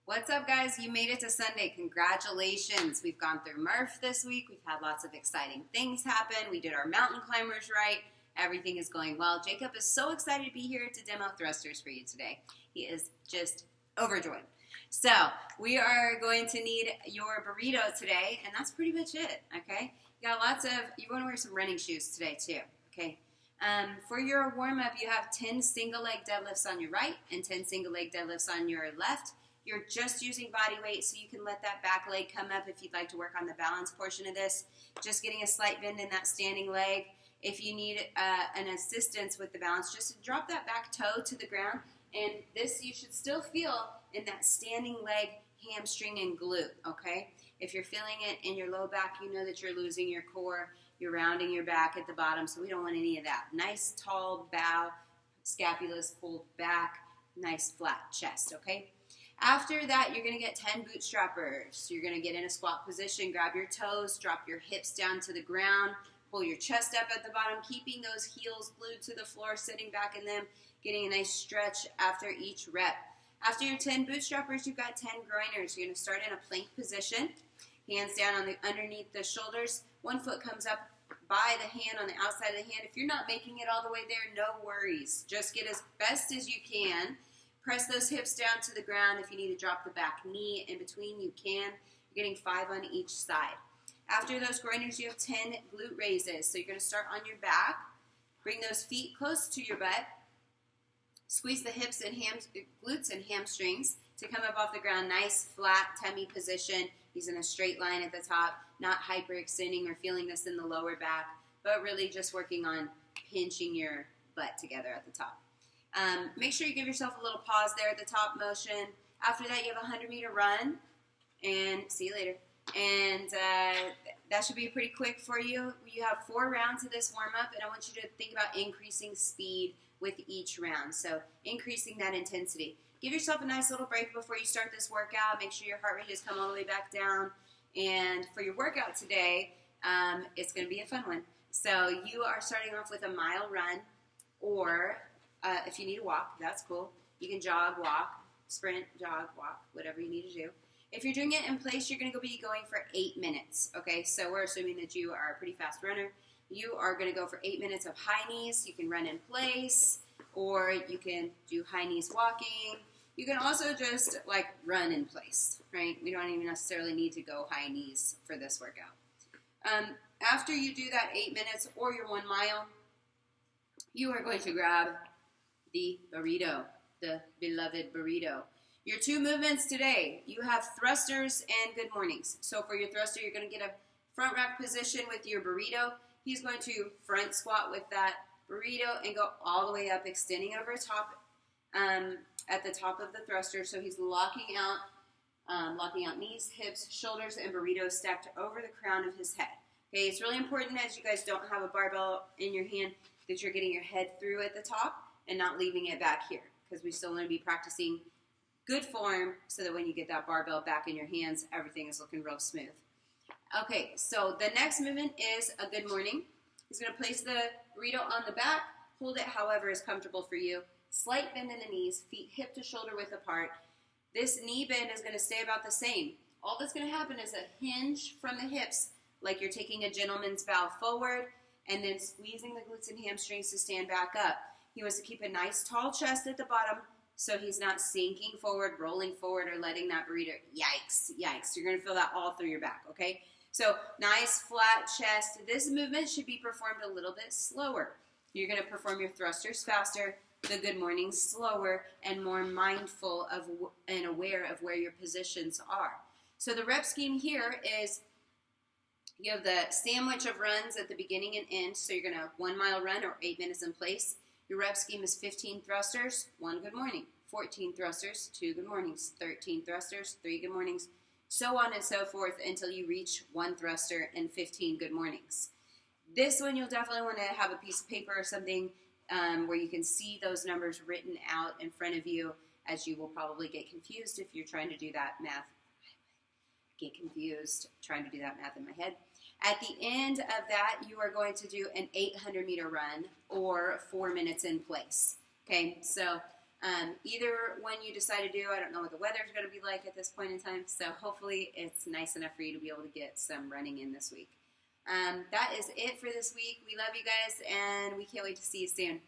What's up, guys? You made it to Sunday. Congratulations. We've gone through Murph this week. We've had lots of exciting things happen. We did our mountain climbers right. Everything is going well. Jacob is so excited to be here to demo thrusters for you today. He is just overjoyed. So we are going to need your burrito today, and that's pretty much it, okay? You got you're going to wear some running shoes today too, okay? For your warm-up, you have 10 single leg deadlifts on your right and 10 single leg deadlifts on your left. You're just using body weight, so you can let that back leg come up if you'd like to work on the balance portion of this. Just getting a slight bend in that standing leg. If you need an assistance with the balance, just drop that back toe to the ground, and this you should still feel in that standing leg, hamstring, and glute, okay? If you're feeling it in your low back, you know that you're losing your core. You're rounding your back at the bottom, so we don't want any of that. Nice, tall bow, scapulas pulled back, nice, flat chest, okay? After that, you're going to get 10 bootstrappers. You're going to get in a squat position, grab your toes, drop your hips down to the ground, pull your chest up at the bottom, keeping those heels glued to the floor, sitting back in them, getting a nice stretch after each rep. After your 10 bootstrappers, you've got 10 groiners. You're going to start in a plank position, hands down underneath the shoulders. One foot comes up by the hand on the outside of the hand. If you're not making it all the way there, no worries. Just get as best as you can. Press those hips down to the ground. If you need to drop the back knee in between, you can. You're getting 5 on each side. After those groiners, you have 10 glute raises. So you're going to start on your back. Bring those feet close to your butt. Squeeze the hips and glutes and hamstrings to come up off the ground. Nice, flat tummy position. He's in a straight line at the top, not hyperextending or feeling this in the lower back, but really just working on pinching your butt together at the top. Make sure you give yourself a little pause there at the top motion. After that, you have a 100-meter run, and see you later. And that should be pretty quick for you. You have 4 rounds of this warm-up, and I want you to think about increasing speed with each round, so increasing that intensity. Give yourself a nice little break before you start this workout. Make sure your heart rate has come all the way back down. And for your workout today, it's going to be a fun one. So you are starting off with a mile run, or if you need to walk, that's cool. You can jog, walk, sprint, jog, walk, whatever you need to do. If you're doing it in place, you're going to be going for 8 minutes, okay? So we're assuming that you are a pretty fast runner. You are going to go for 8 minutes of high knees. You can run in place, or you can do high knees walking. You can also just, run in place, right? We don't even necessarily need to go high knees for this workout. After you do that 8 minutes or your 1 mile, you are going to grab the burrito, the beloved burrito. Your 2 movements today, you have thrusters and good mornings. So for your thruster, you're going to get a front rack position with your burrito. He's going to front squat with that burrito and go all the way up, extending over top at the top of the thruster. So he's locking out knees, hips, shoulders, and burrito stacked over the crown of his head. Okay, it's really important, as you guys don't have a barbell in your hand, that you're getting your head through at the top and not leaving it back here, because we still want to be practicing good form so that when you get that barbell back in your hands, everything is looking real smooth. Okay, so the next movement is a good morning. He's going to place the burrito on the back, hold it however is comfortable for you. Slight bend in the knees, feet hip to shoulder width apart. This knee bend is going to stay about the same. All that's going to happen is a hinge from the hips, like you're taking a gentleman's bow forward, and then squeezing the glutes and hamstrings to stand back up. He wants to keep a nice tall chest at the bottom, so he's not sinking forward, rolling forward, or letting that burrito, yikes. You're going to feel that all through your back, okay? So nice flat chest. This movement should be performed a little bit slower. You're going to perform your thrusters faster, the good morning slower, and more mindful of and aware of where your positions are. So the rep scheme here is you have the sandwich of runs at the beginning and end. So you're going to have 1 mile run or 8 minutes in place. Your rep scheme is 15 thrusters, 1 good morning, 14 thrusters, 2 good mornings, 13 thrusters, 3 good mornings, so on and so forth until you reach 1 thruster and 15 good mornings. This one you'll definitely want to have a piece of paper or something where you can see those numbers written out in front of you, as you will probably get confused if you're trying to do that math. Get confused trying to do that math in my head. At the end of that, you are going to do an 800-meter run or 4 minutes in place. Okay, so Either one you decide to do, I don't know what the weather's going to be like at this point in time, so hopefully it's nice enough for you to be able to get some running in this week. That is it for this week. We love you guys, and we can't wait to see you soon.